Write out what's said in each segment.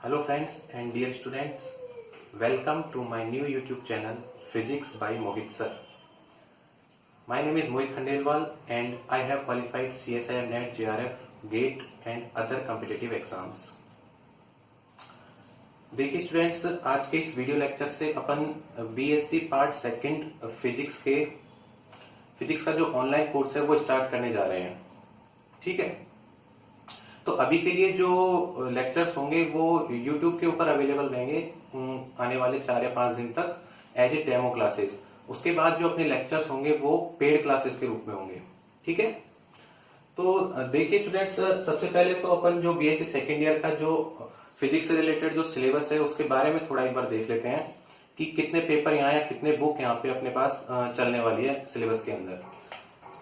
Hello friends and dear students, welcome to my new YouTube channel Physics by Mohit Sir. My name is Mohit Khandelwal and I have qualified CSIR NET, JRF, GATE and other competitive exams. देखिए students, आज के इस video lecture से अपन BSc part second physics का जो online course है वो start करने जा रहे हैं। ठीक है, तो अभी के लिए जो लेक्चर्स होंगे वो YouTube के ऊपर अवेलेबल रहेंगे आने वाले 4 या 5 दिन तक एज ए डेमो क्लासेस। उसके बाद जो अपने लेक्चर्स होंगे वो पेड क्लासेस के रूप में होंगे। ठीक है, तो देखिए स्टूडेंट्स, सबसे पहले तो अपन जो बीएससी सेकेंड ईयर का जो फिजिक्स से रिलेटेड जो सिलेबस है उसके बारे में थोड़ा एक बार देख लेते हैं कि कितने पेपर यहाँ या कितने बुक यहाँ पे अपने पास चलने वाली है सिलेबस के अंदर।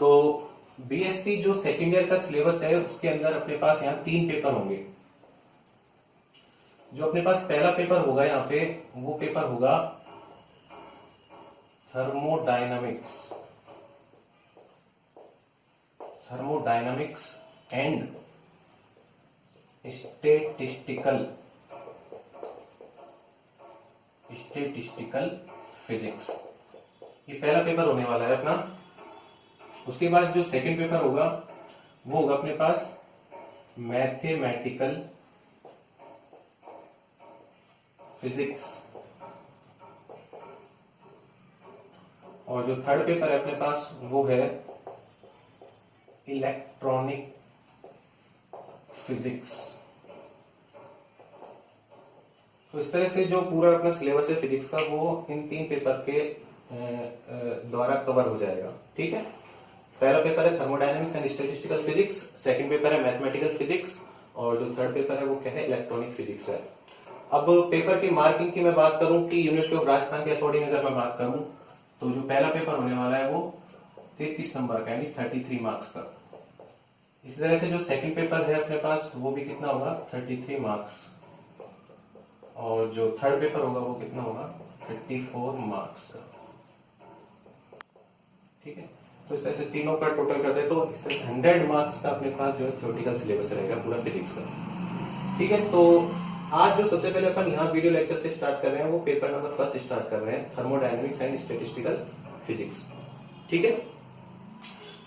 तो बीएससी जो सेकेंड ईयर का सिलेबस है उसके अंदर अपने पास यहाँ 3 पेपर होंगे। जो अपने पास पहला पेपर होगा यहाँ पे वो पेपर होगा थर्मोडायनामिक्स एंड स्टेटिस्टिकल फिजिक्स। ये पहला पेपर होने वाला है अपना। उसके बाद जो सेकंड पेपर होगा वो होगा अपने पास मैथमेटिकल फिजिक्स, और जो थर्ड पेपर है अपने पास वो है इलेक्ट्रॉनिक फिजिक्स। तो इस तरह से जो पूरा अपना सिलेबस है फिजिक्स का वो इन 3 पेपर के द्वारा कवर हो जाएगा। ठीक है, पहला पेपर है thermodynamics and statistical physics, second paper है मैथमेटिकल फिजिक्स, और जो थर्ड पेपर है वो क्या है, इलेक्ट्रॉनिक फिजिक्स है। अब पेपर की मार्किंग की मैं बात करूं कि यूनिवर्सिटी ऑफ राजस्थान के अकॉर्डिंग अगर मैं बात करूं तो जो पहला पेपर होने वाला है वो 33 नंबर का यानी 33 मार्क्स का। इसी तरह से जो सेकंड पेपर है अपने पास वो भी कितना होगा, 33 मार्क्स, और जो थर्ड पेपर होगा वो कितना होगा, 34 मार्क्स का। ठीक है, तो इस तरह से तीनों का टोटल कर दे तो इस तरह से 100 मार्क्स का अपने पास जो है थ्योरेटिकल सिलेबस रहेगा पूरा फिजिक्स का। ठीक है, तो आज जो सबसे पहले अपन यहाँ वीडियो लेक्चर से स्टार्ट कर रहे हैं वो पेपर नंबर 1 स्टार्ट कर रहे हैं, थर्मोडायनेमिक्स एंड स्टैटिस्टिकल फिजिक्स। ठीक है,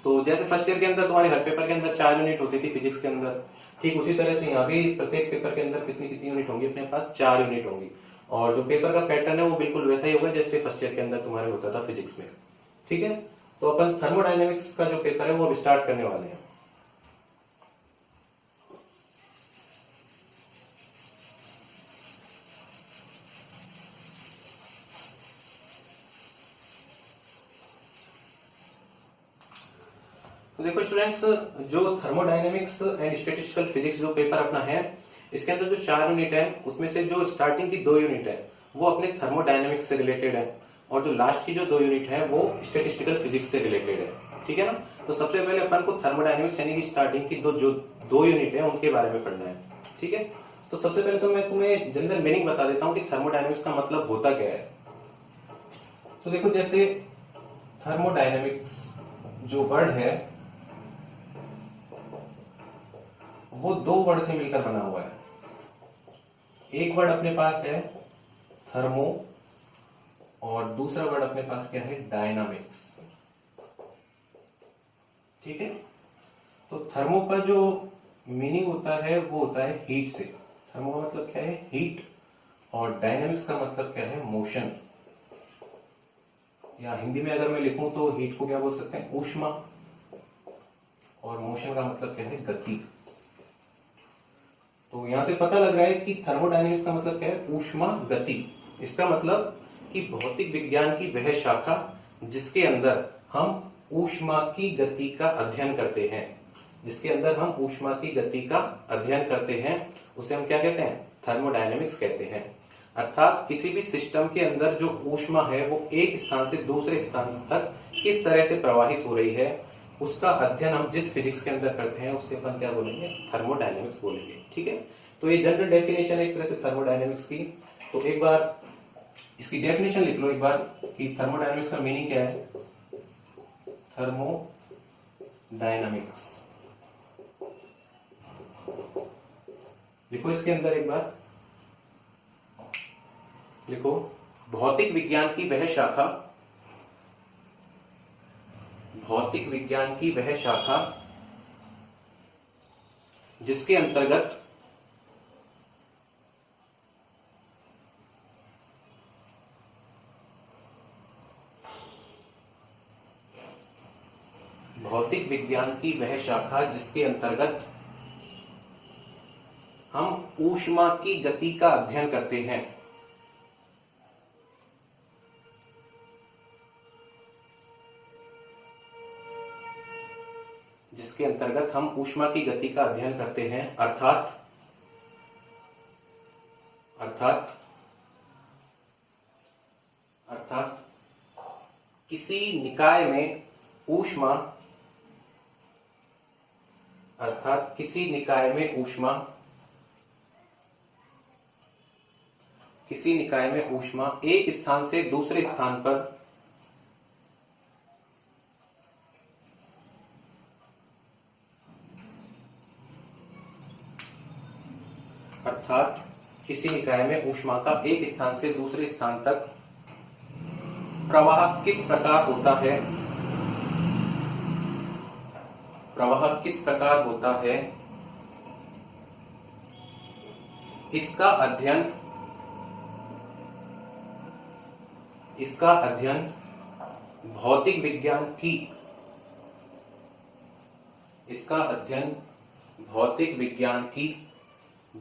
तो जैसे फर्स्ट ईयर के अंदर तुम्हारे हर पेपर के अंदर 4 यूनिट होती थी फिजिक्स के अंदर, ठीक उसी तरह से यहाँ भी प्रत्येक पेपर के अंदर कितनी कितनी यूनिट होंगी, अपने पास 4 यूनिट होंगी। और जो पेपर का पैटर्न है वो बिल्कुल वैसा ही होगा जैसे फर्स्ट ईयर के अंदर तुम्हारे होता था फिजिक्स में। ठीक है, तो अपन थर्मोडायनेमिक्स का जो पेपर है वो अब स्टार्ट करने वाले हैं। तो देखो स्टूडेंट्स, जो थर्मोडायनेमिक्स एंड स्टैटिस्टिकल फिजिक्स जो पेपर अपना है इसके अंदर जो 4 यूनिट है उसमें से जो स्टार्टिंग की 2 यूनिट है वो अपने थर्मोडायनेमिक्स से रिलेटेड है, और जो लास्ट की जो 2 यूनिट है वो स्टैटिस्टिकल फिजिक्स से रिलेटेड है। ठीक है ना, तो सबसे पहले अपन को थर्मोडायनेमिक्स यानी कि स्टार्टिंग की जो 2 यूनिट है उनके बारे में पढ़ना है। ठीक है, तो सबसे पहले तो मैं तुम्हें जनरल मीनिंग बता देता हूं कि थर्मोडायनेमिक्स का मतलब होता क्या है। तो देखो, जैसे थर्मोडायनेमिक्स जो वर्ड है वो 2 वर्ड से मिलकर बना हुआ है। एक वर्ड अपने पास है थर्मो और दूसरा वर्ड अपने पास क्या है, डायनामिक्स। ठीक है, तो थर्मो का जो मीनिंग होता है वो होता है हीट से। थर्मो का मतलब क्या है, हीट, और डायनामिक्स का मतलब क्या है, मोशन। या हिंदी में अगर मैं लिखूं तो हीट को क्या बोल सकते हैं, ऊष्मा, और मोशन का मतलब क्या है, गति। तो यहां से पता लग रहा है कि थर्मोडायनेमिक्स का मतलब क्या है, ऊष्मा गति। इसका मतलब कि भौतिक विज्ञान की वह शाखा जिसके अंदर हम ऊष्मा की गति का अध्ययन करते हैं, उसे हम क्या कहते हैं, थर्मोडायनेमिक्स कहते हैं। अर्थात किसी भी सिस्टम के अंदर जो ऊष्मा है वो एक स्थान से दूसरे स्थान तक किस तरह से प्रवाहित हो रही है उसका अध्ययन हम जिस फिजिक्स के अंदर करते हैं उससे अपन क्या बोलेंगे, थर्मोडायनेमिक्स बोलेंगे। ठीक है, तो ये जनरल डेफिनेशन है एक तरह से थर्मोडायनेमिक्स की। तो एक बार इसकी डेफिनेशन लिख लो एक बार कि थर्मोडायनेमिक्स का मीनिंग क्या है, थर्मोडायनामिक्स। लिखो इसके अंदर एक बार लिखो, भौतिक विज्ञान की वह शाखा, भौतिक विज्ञान की वह शाखा जिसके अंतर्गत भौतिक विज्ञान की वह शाखा जिसके अंतर्गत हम ऊष्मा की गति का अध्ययन करते हैं, जिसके अंतर्गत हम ऊष्मा की गति का अध्ययन करते हैं, अर्थात किसी निकाय में ऊष्मा, अर्थात किसी निकाय में ऊष्मा, किसी निकाय में ऊष्मा एक स्थान से दूसरे स्थान पर, अर्थात किसी निकाय में ऊष्मा का एक स्थान से दूसरे स्थान तक प्रवाह किस प्रकार होता है, प्रवाह किस प्रकार होता है, इसका अध्ययन भौतिक विज्ञान की, इसका अध्ययन भौतिक विज्ञान की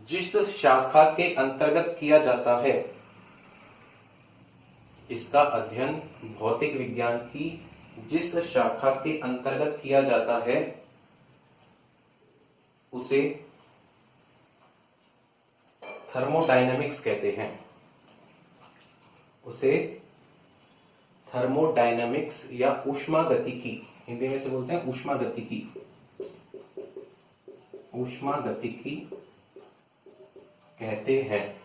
जिस शाखा के अंतर्गत किया जाता है, इसका अध्ययन भौतिक विज्ञान की जिस शाखा के अंतर्गत किया जाता है उसे थर्मोडायनामिक्स कहते हैं, उसे थर्मोडायनामिक्स या ऊष्मागतिकी, हिंदी में से बोलते हैं ऊष्मागतिकी, ऊष्मागतिकी कहते हैं।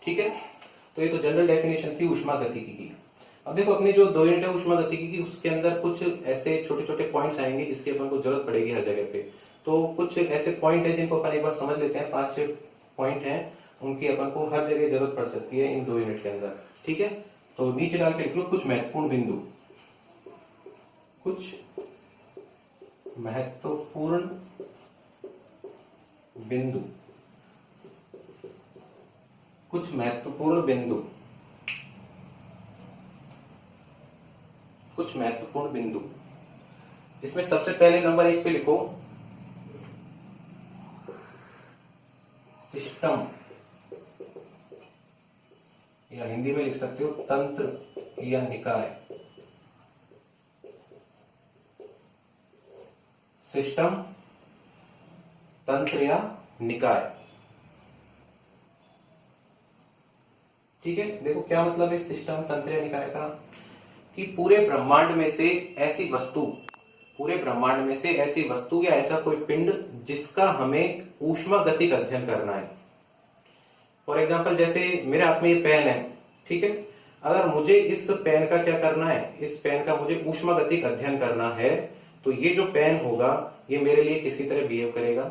ठीक है, तो ये तो जनरल डेफिनेशन थी ऊष्मागतिकी की। अब देखो अपनी जो 2 यूनिट है ऊष्मागतिकी की, उसके अंदर कुछ ऐसे छोटे छोटे पॉइंट्स आएंगे जिसकी अपन को जरूरत पड़ेगी हर जगह पे। तो कुछ ऐसे पॉइंट है जिनको अपन एक बार समझ लेते हैं, 5-6 पॉइंट हैं, उनकी अपन को हर जगह जरूरत पड़ सकती है इन 2 यूनिट के अंदर। ठीक है, तो नीचे डाल के लिख लो कुछ महत्वपूर्ण बिंदु, कुछ महत्वपूर्ण बिंदु, कुछ महत्वपूर्ण बिंदु, कुछ महत्वपूर्ण बिंदु। इसमें सबसे पहले नंबर 1 पे लिखो सिस्टम, या हिंदी में लिख सकते हो तंत्र या निकाय। सिस्टम, तंत्र या निकाय। ठीक है, देखो क्या मतलब है सिस्टम, तंत्र या निकाय का, कि पूरे ब्रह्मांड में से ऐसी वस्तु, पूरे ब्रह्मांड में से ऐसी वस्तु या ऐसा कोई पिंड जिसका हमें ऊष्मागतिक अध्ययन करना है। फॉर एग्जाम्पल जैसे मेरे हाथ में ये पेन है, ठीक है, अगर मुझे इस पेन का क्या करना है, इस पेन का मुझे ऊष्मागतिक अध्ययन करना है, तो ये जो पेन होगा ये मेरे लिए किसकी तरह बिहेव करेगा,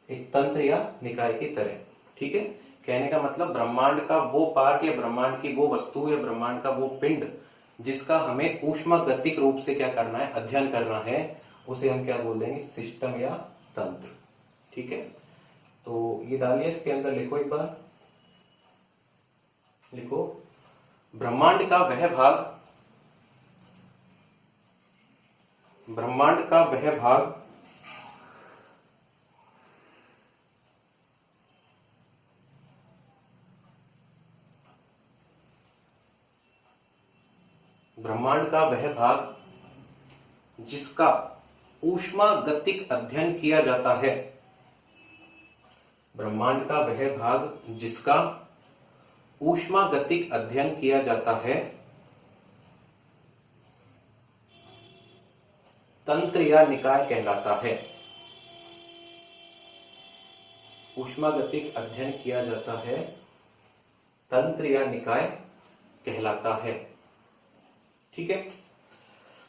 एक तंत्र या निकाय की तरह। ठीक है, कहने का मतलब ब्रह्मांड का वो पार्ट या ब्रह्मांड की वो वस्तु या ब्रह्मांड का वो पिंड जिसका हमें ऊष्मागतिक रूप से क्या करना है, अध्ययन करना है, उसे हम क्या बोल देंगे, सिस्टम या तंत्र। ठीक है, तो ये डालिए इसके अंदर, लिखो एक बार, लिखो ब्रह्मांड का वह भाग, ब्रह्मांड का वह भाग ब्रह्मांड का वह भाग जिसका ऊष्मागतिक अध्ययन किया जाता है, ब्रह्मांड का वह भाग जिसका ऊष्मागतिक अध्ययन किया जाता है, तंत्र या निकाय कहलाता है। ऊष्मागतिक अध्ययन किया जाता है, तंत्र या निकाय कहलाता है। ठीक है,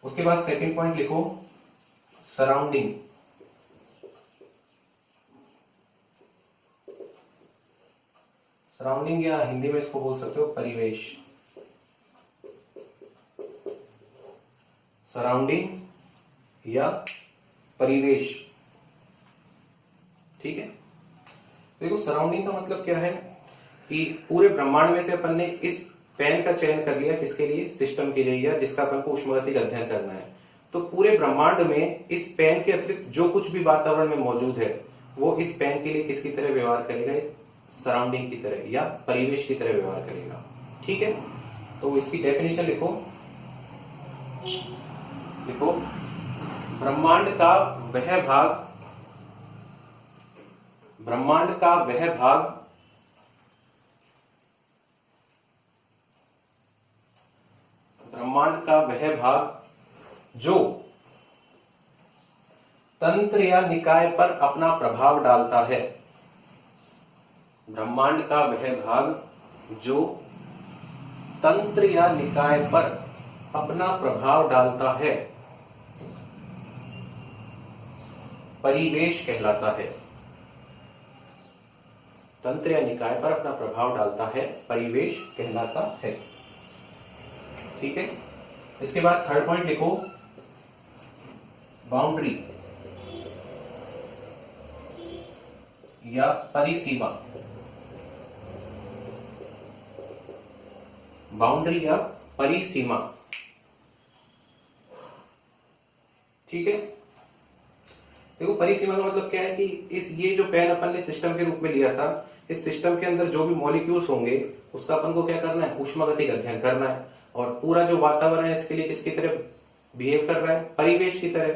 उसके बाद सेकंड पॉइंट लिखो सराउंडिंग, सराउंडिंग या हिंदी में इसको बोल सकते हो परिवेश, सराउंडिंग या परिवेश। ठीक है, देखो सराउंडिंग का मतलब क्या है कि पूरे ब्रह्मांड में से अपन ने इस पेन का चयन कर लिया, किसके लिए, सिस्टम के लिए, या जिसका अपन को उष्मागतिक अध्ययन करना है। तो पूरे ब्रह्मांड में इस पेन के अतिरिक्त जो कुछ भी वातावरण में मौजूद है वो इस पेन के लिए किसकी तरह व्यवहार करेगा, सराउंडिंग की तरह या परिवेश की तरह व्यवहार करेगा। ठीक है, तो इसकी डेफिनेशन लिखो। देखो, ब्रह्मांड का वह भाग, ब्रह्मांड का वह भाग ब्रह्मांड का वह भाग जो तंत्र या निकाय पर अपना प्रभाव डालता है, ब्रह्मांड का वह भाग जो तंत्र या निकाय पर अपना प्रभाव डालता है, परिवेश कहलाता है। तंत्र या निकाय पर अपना प्रभाव डालता है, परिवेश कहलाता है। ठीक है, इसके बाद थर्ड पॉइंट लिखो, बाउंड्री या परिसीमा, बाउंड्री या परिसीमा। ठीक है, देखो परिसीमा का मतलब क्या है कि ये जो पेन अपन ने सिस्टम के रूप में लिया था, इस सिस्टम के अंदर जो भी मॉलिक्यूल्स होंगे उसका अपन को क्या करना है, उष्मागतिक अध्ययन करना है। और पूरा जो वातावरण है इसके लिए किसकी तरह बिहेव कर रहा है, परिवेश की तरह।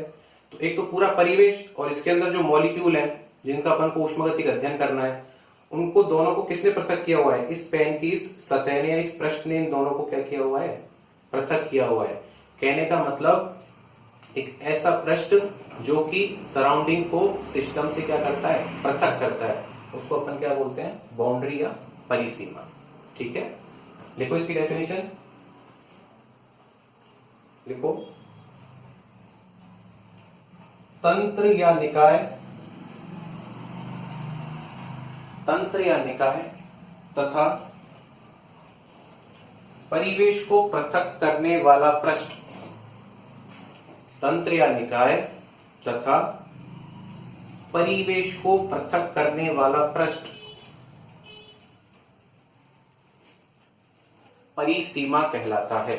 तो एक तो पूरा परिवेश और इसके अंदर जो मॉलिक्यूल है जिनका अपन को उष्मागतिक अध्ययन करना है, उनको दोनों को किसने पृथक किया हुआ है, इस पेन की इस सतह ने या इस पृष्ठ ने इन दोनों को क्या किया हुआ है, पृथक किया हुआ है। कहने का मतलब एक ऐसा पृष्ठ जो कि सराउंडिंग को सिस्टम से क्या करता है, पृथक करता है, उसको अपन क्या बोलते हैं, बाउंड्री या परिसीमा। ठीक है, लिखो इसकी डेफिनेशन, लिखो, तंत्र या निकाय, तंत्र या निकाय तथा परिवेश को पृथक करने वाला पृष्ठ, तंत्र या निकाय तथा परिवेश को पृथक करने वाला पृष्ठ परिसीमा कहलाता है।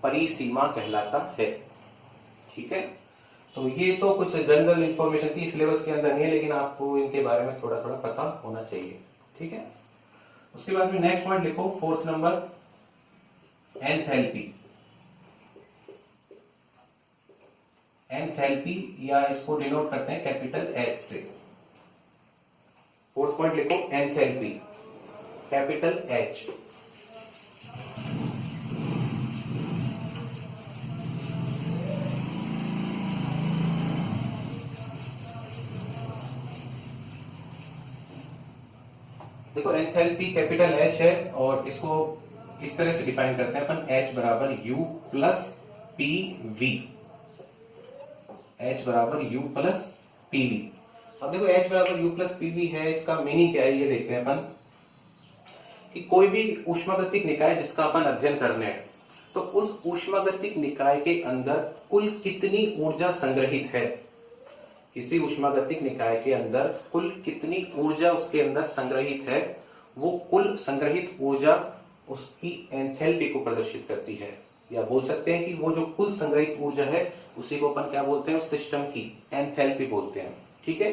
परिसीमा कहलाता है। ठीक है, तो ये तो कुछ जनरल इंफॉर्मेशन थी, सिलेबस के अंदर नहीं है, लेकिन आपको इनके बारे में थोड़ा थोड़ा पता होना चाहिए। ठीक है, उसके बाद में नेक्स्ट पॉइंट लिखो, फोर्थ नंबर, एंथैल्पी। एंथैल्पी या इसको डिनोट करते हैं कैपिटल एच से। फोर्थ पॉइंट लिखो, एंथैल्पी, कैपिटल एच। देखो एंथैल्पी कैपिटल एच है और इसको इस तरह से डिफाइन करते हैं अपन, एच बराबर you plus P V, H बराबर यू प्लस पी वी। अब देखो एच बराबर यू प्लस पी वी है, इसका मीनिंग क्या है ये देखते हैं अपन, कि कोई भी ऊष्मागतिक निकाय जिसका अपन अध्ययन करने हैं, तो उस ऊष्मागतिक निकाय के अंदर कुल कितनी ऊर्जा संग्रहित है, किसी ऊष्मागतिक निकाय के अंदर कुल कितनी ऊर्जा उसके अंदर संग्रहित है, वो कुल संग्रहित ऊर्जा उसकी एंथैल्पी को प्रदर्शित करती है। या बोल सकते हैं कि वो जो कुल संग्रहित ऊर्जा है उसी को अपन क्या बोलते हैं, उस सिस्टम की एंथैल्पी बोलते हैं। ठीक है,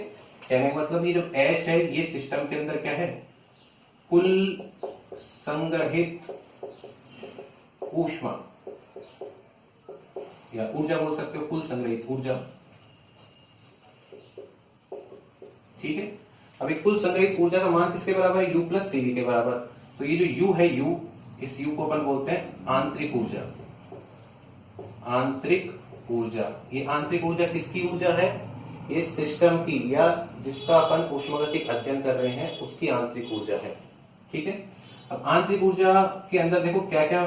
कहने का मतलब ये जो H है ये सिस्टम के अंदर क्या है, कुल संग्रहित ऊष्मा या ऊर्जा बोल सकते हो, कुल संग्रहित ऊर्जा। ठीक है, अभी कुल संग्रहित ऊर्जा का मान किसके बराबर है, U प्लस पीवी के बराबर। तो ये जो U है, U, इस U को अपन बोलते हैं आंतरिक ऊर्जा। आंतरिक ऊर्जा, ये आंतरिक ऊर्जा किसकी ऊर्जा है, ये सिस्टम की या जिसका अपन ऊष्मागतिक अध्ययन कर रहे हैं उसकी आंतरिक ऊर्जा है। ठीक है, अब आंतरिक ऊर्जा के अंदर देखो क्या क्या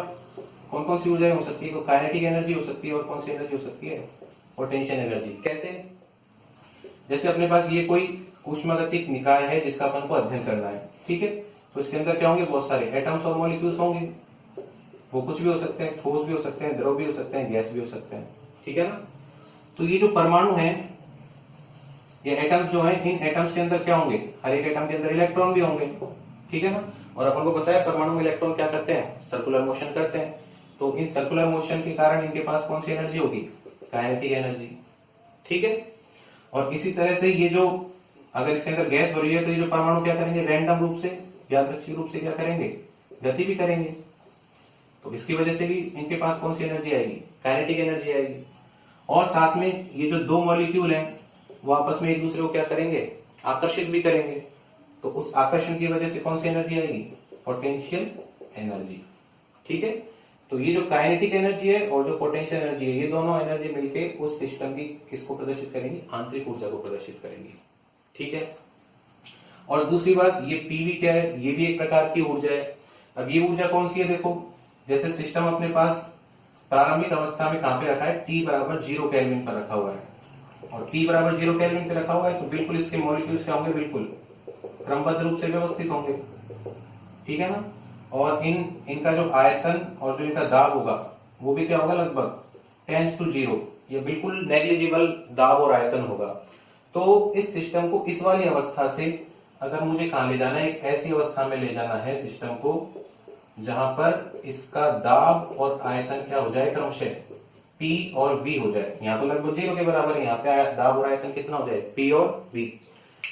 कौन कौन सी ऊर्जाएं हो सकती है, तो काइनेटिक एनर्जी हो सकती है, और कौन सी एनर्जी हो सकती है, पोटेंशियल एनर्जी। कैसे? जैसे अपने पास ये कोई ऊष्मागतिक निकाय है जिसका अपन को अध्ययन करना है, ठीक है, तो इसके अंदर क्या होंगे, बहुत सारे एटम्स और मॉलिक्यूल्स होंगे। वो कुछ भी हो सकते हैं, ठोस भी हो सकते हैं, द्रव भी हो सकते हैं, गैस भी हो सकते हैं, ठीक है ना। तो ये जो परमाणु है, ये एटम्स जो है, इन एटम्स के अंदर क्या होंगे, हर एक एटम के अंदर इलेक्ट्रॉन भी होंगे, ठीक है ना। और अपन को पता है परमाणु में इलेक्ट्रॉन क्या करते हैं, सर्कुलर मोशन करते हैं। तो इन सर्कुलर मोशन के कारण इनके पास कौन सी एनर्जी होगी, काइनेटिक एनर्जी, ठीक है। और इसी तरह से ये जो अगर इसके अंदर गैस भरी है तो ये जो परमाणु क्या करेंगे, रैंडम रूप से, यादृच्छिक रूप से क्या करेंगे, गति भी करेंगे। तो इसकी वजह से भी इनके पास कौन सी एनर्जी आएगी, काइनेटिक एनर्जी आएगी। और साथ में ये जो दो मॉलिक्यूल हैं वो आपस में एक दूसरे को क्या करेंगे, आकर्षित भी करेंगे। तो उस आकर्षण की वजह से कौन सी एनर्जी आएगी, पोटेंशियल एनर्जी, ठीक है। तो ये जो काइनेटिक एनर्जी है और जो पोटेंशियल एनर्जी है, ये दोनों एनर्जी मिलके उस सिस्टम की किसको प्रदर्शित करेंगी, आंतरिक ऊर्जा को प्रदर्शित करेंगी, ठीक है। और दूसरी बात, ये पीवी क्या है, ये भी एक प्रकार की ऊर्जा है। अब ये ऊर्जा कौन सी है, देखो जैसे सिस्टम अपने पास प्रारंभिक अवस्था में कहां पे रखा है, T बराबर 0 केल्विन पर रखा हुआ है, और T बराबर 0 केल्विन पे रखा हुआ है, तो बिल्कुल इसके मॉलिक्यूल्स क्या होंगे, बिल्कुल क्रमबद्ध रूप से व्यवस्थित होंगे, ठीक है ना। और इनका जो आयतन और जो इनका दाब होगा वो भी क्या होगा, लगभग टेंस टू 0, ये बिल्कुल नेग्लिजिबल दाब और आयतन होगा। तो इस सिस्टम को इस वाली अवस्था से अगर मुझे कहां ले जाना है, एक ऐसी अवस्था में ले जाना है सिस्टम को जहां पर इसका दाब और आयतन क्या हो जाए, क्रमशः P और V हो जाए। यहाँ तो लगभग 0 के बराबर है, यहाँ पे दाब और आयतन कितना हो जाए, P और V।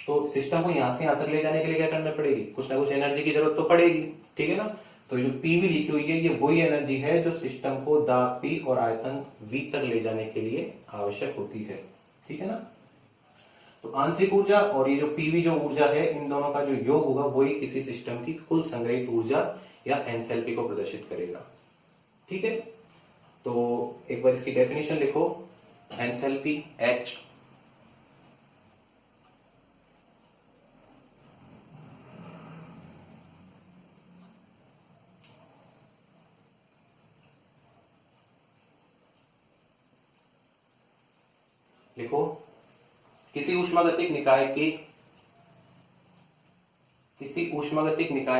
तो सिस्टम को यहां से यहां तक ले जाने के लिए क्या करना पड़ेगी, कुछ ना कुछ एनर्जी की जरूरत तो पड़ेगी, ठीक है ना। तो जो पीवी लिखी हुई है ये वही एनर्जी है जो सिस्टम को दाब P और आयतन V तक ले जाने के लिए आवश्यक होती है, ठीक है ना। तो आंतरिक ऊर्जा और ये जो पीवी जो ऊर्जा है, इन दोनों का जो योग होगा वही किसी सिस्टम की कुल संग्रहित ऊर्जा या एंथैल्पी को प्रदर्शित करेगा, ठीक है। तो एक बार इसकी डेफिनेशन लिखो, एंथैल्पी H लिखो, किसी ऊष्मागतिक निकाय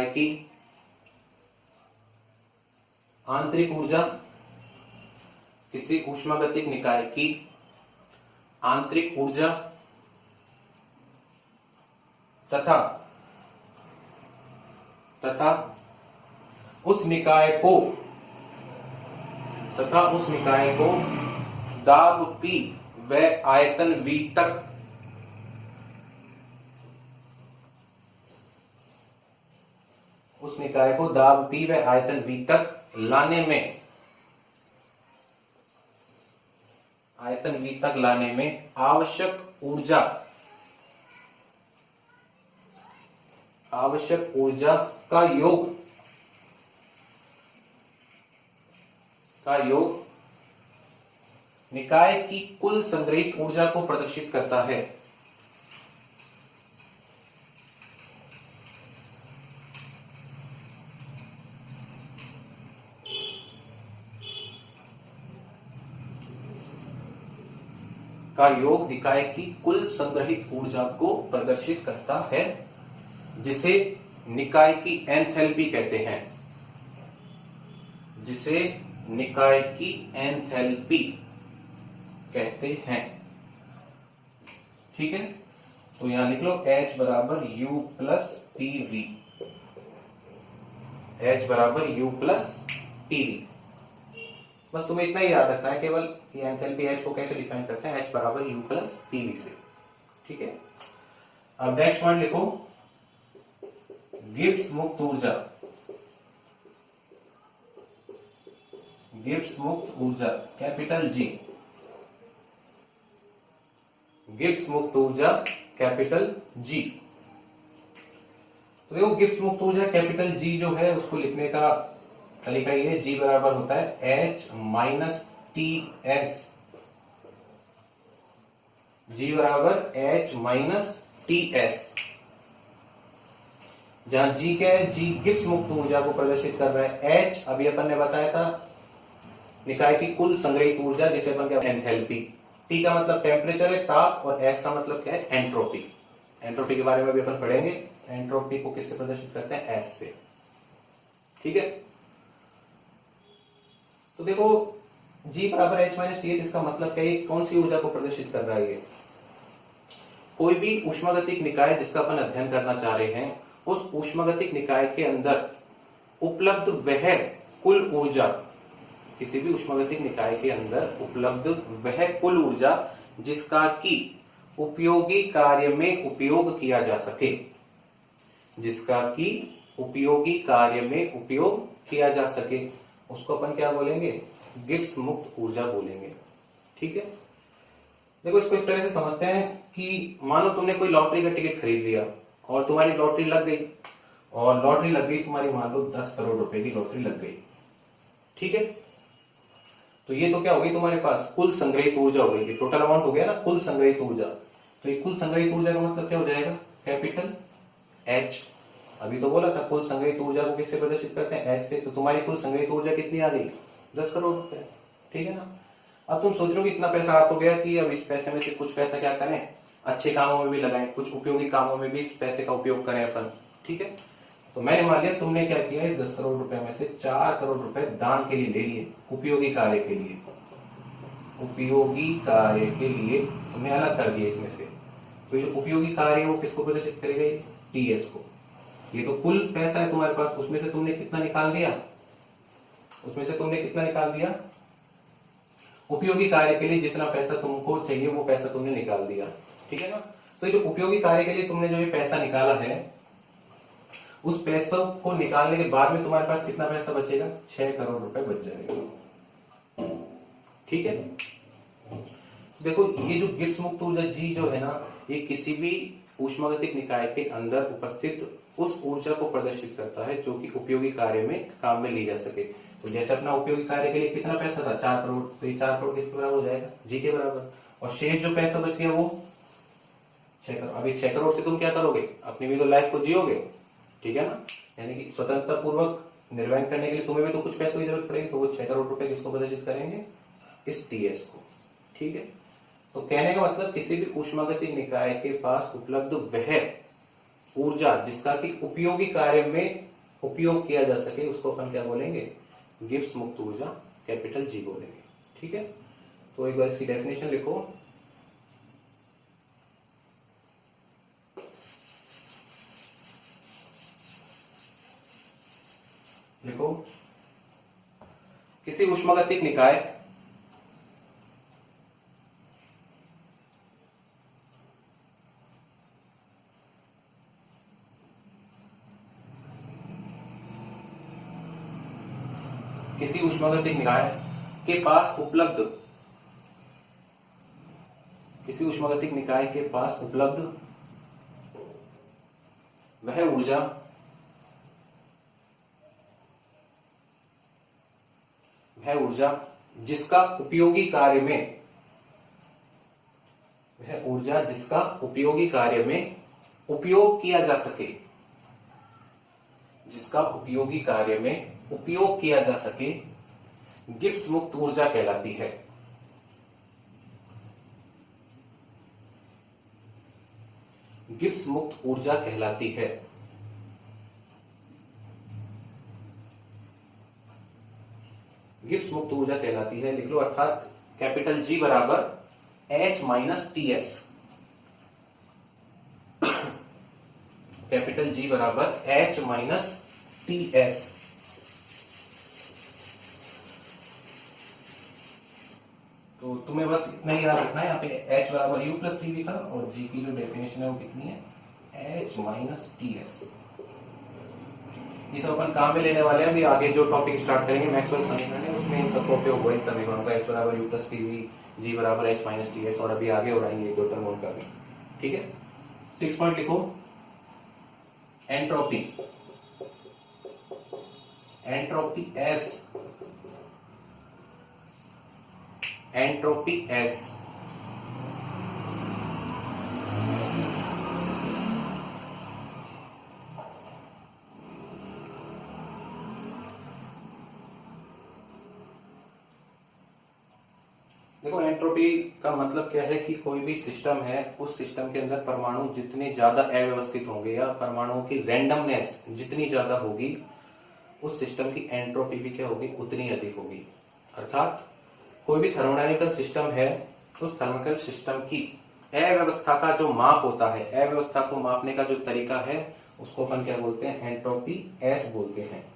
की आंतरिक ऊर्जा, किसी ऊष्मागतिक निकाय की आंतरिक ऊर्जा तथा उस निकाय को दाब P व आयतन V तक उस निकाय को दाब P व आयतन V तक लाने में आवश्यक ऊर्जा का योग निकाय की कुल संग्रहित ऊर्जा को प्रदर्शित करता है। का योग निकाय की कुल संग्रहित ऊर्जा को प्रदर्शित करता है, जिसे निकाय की एंथैल्पी कहते हैं, ठीक है। तो यहां लिख लो H बराबर U प्लस PV, H बराबर U प्लस PV। बस तुम्हें इतना ही याद रखना है केवल, ये एंथैल्पी H को कैसे डिफाइन करते हैं, H बराबर U प्लस PV से, ठीक है। अब नेक्स्ट पॉइंट लिखो, गिब्स मुक्त ऊर्जा कैपिटल G, गिब्स मुक्त ऊर्जा कैपिटल G। तो देखो गिब्स मुक्त ऊर्जा कैपिटल G जो है उसको लिखने का तरीका ये है, G बराबर होता है H माइनस TS, G बराबर H माइनस TS, जहां जी क्या है, जी गिब्स मुक्त ऊर्जा को प्रदर्शित कर रहा है। एच अभी अपन ने बताया था निकाय की कुल संग्रहित ऊर्जा, जिसे अपन क्या एंथैल्पी। टी का मतलब टेम्परेचर है, ताप, और एस का मतलब क्या है, एंट्रोपी। एंट्रोपी के बारे में भी अपन पढ़ेंगे। एंट्रोपी को किससे प्रदर्शित करते हैं, एस से। ठीक है, तो देखो G बराबर H माइनस टी एच, इसका मतलब क्या है, कौन सी ऊर्जा को प्रदर्शित कर रहा है ये। कोई भी ऊष्मागतिक निकाय जिसका अपन अध्ययन करना चाह रहे हैं, उस ऊष्मागतिक निकाय के अंदर उपलब्ध वह कुल ऊर्जा, किसी भी ऊष्मागतिक निकाय के अंदर उपलब्ध वह कुल ऊर्जा जिसका कि उपयोगी कार्य में उपयोग किया जा सके, जिसका कि उपयोगी कार्य में उपयोग किया जा सके, उसको अपन क्या बोलेंगे, गिब्स मुक्त ऊर्जा बोलेंगे। ठीक है, देखो इसको इस तरह से समझते हैं कि मानो तुमने कोई लॉटरी का टिकट खरीद लिया और तुम्हारी लॉटरी लग गई, और लॉटरी लग गई तुम्हारी, मान लो 10 करोड़ रुपए की लॉटरी लग गई। ठीक है, तो ये तो क्या हो गई, तुम्हारे पास कुल संग्रहित ऊर्जा हो गई, टोटल अमाउंट हो गया ना कुल संग्रहित ऊर्जा। तो ये कुल संग्रहित ऊर्जा का मतलब क्या हो जाएगा, कैपिटल एच। अभी तो बोला था कुल संग्रहित ऊर्जा को किससे प्रदर्शित करते हैं, एच से। तो तुम्हारी कुल संग्रहित ऊर्जा कितनी आ गई, 10 करोड़ रुपए। ठीक है ना, अब तुम सोच रहे हो कि इतना पैसा आ तो गया कि अब इस पैसे में से कुछ पैसा क्या करें, अच्छे कामों में भी लगाएं, कुछ उपयोगी कामों में भी इस पैसे का उपयोग करें अपन। ठीक है, तो मैंने मान लिया तुमने क्या किया, 10 करोड़ रुपए में से 4 करोड़ रुपए दान के लिए ले लिए, उपयोगी कार्य के लिए। उपयोगी कार्य के लिए तुमने अलग कर दिया इसमें से। तो ये उपयोगी कार्य वो किसको प्रदर्शित करेगा, टीएस को। ये तो कुल पैसा है तुम्हारे पास, उसमें से तुमने कितना निकाल दिया, उसमें से तुमने कितना निकाल दिया, उपयोगी कार्य के लिए जितना पैसा तुमको चाहिए वो पैसा तुमने निकाल दिया। ठीक है ना, तो ये जो उपयोगी कार्य के लिए तुमने जो ये पैसा निकाला है, उस पैसों को निकालने के बाद में तुम्हारे पास कितना पैसा बचेगा, 6 करोड़ रुपए बच जाएगा। ठीक है, देखो ये जो गिब्स मुक्त ऊर्जा जी जो है ना, ये किसी भी ऊष्मागतिक निकाय के अंदर उपस्थित उस ऊर्जा को प्रदर्शित करता है जो कि उपयोगी कार्य में काम में ली जा सके। तो जैसे अपना उपयोगी कार्य के लिए कितना पैसा था, 4 करोड़, तो ये 4 करोड़ किसके बराबर हो जाएगा, जी के बराबर। और शेष जो पैसा बच गया वो 6 करोड़। अभी 6 करोड़ से तुम क्या करोगे, अपनी भी तो लाइफ को जियोगे। ठीक है ना, यानी कि स्वतंत्रता पूर्वक निर्वहन करने के लिए तुम्हें भी तो कुछ पैसों की जरूरत पड़ेगी, तो वो 6 करोड़ रुपए किसको प्रदर्शित करेंगे, इस टीएस को। ठीक है, तो कहने का मतलब किसी भी ऊष्मागतिक निकाय के पास उपलब्ध वह ऊर्जा जिसका कि उपयोगी कार्य में उपयोग किया जा सके, उसको अपन क्या बोलेंगे, गिब्स मुक्त ऊर्जा, कैपिटल जी बोलेंगे। ठीक है, तो एक बार इसकी डेफिनेशन लिखो। लिखो, किसी ऊष्मागतिक निकाय किसी ऊष्मागतिक निकाय के पास उपलब्ध, किसी ऊष्मागतिक निकाय के पास उपलब्ध वह ऊर्जा जिसका उपयोगी कार्य में, वह ऊर्जा जिसका उपयोगी कार्य में उपयोग किया जा सके, जिसका उपयोगी कार्य में उपयोग किया जा सके, गिब्स मुक्त ऊर्जा कहलाती है। गिब्स मुक्त ऊर्जा कहलाती है। गिब्स मुक्त ऊर्जा कहलाती है, लिख लो, अर्थात कैपिटल जी बराबर H minus T S. Capital G बराबर एच माइनस टी एस। तो तुम्हें बस इतना ही याद रखना है, यहाँ पे h बराबर u प्लस टी भी था, और g की जो डेफिनेशन है वो कितनी है, h माइनस टी एस। ये सब अपन काम में लेने वाले हैं। अभी आगे जो टॉपिक स्टार्ट करेंगे मैक्सवेल समीकरण है, उसमें इन सबका उपयोग हुआ इन समीकरणों का, h बराबर u plus P V, g बराबर h माइनस टी एस, और अभी आगे हो रही है दो टर्म उनका भी। ठीक है, 6 पॉइंट लिखो, entropy. Entropy S, entropy S देखो, एंट्रोपी का मतलब क्या है कि कोई भी सिस्टम है, उस सिस्टम के अंदर परमाणु जितने ज्यादा अव्यवस्थित होंगे या परमाणुओं की रैंडमनेस जितनी ज्यादा होगी, उस सिस्टम की एंट्रोपी भी क्या होगी, उतनी अधिक होगी। अर्थात कोई भी थर्मोडायनेमिकल सिस्टम है, उस थर्मोडायनेमिकल सिस्टम की अव्यवस्था का जो माप होता है, अव्यवस्था को मापने का जो तरीका है, उसको अपन क्या बोलते हैं, एंट्रोपी एस बोलते हैं।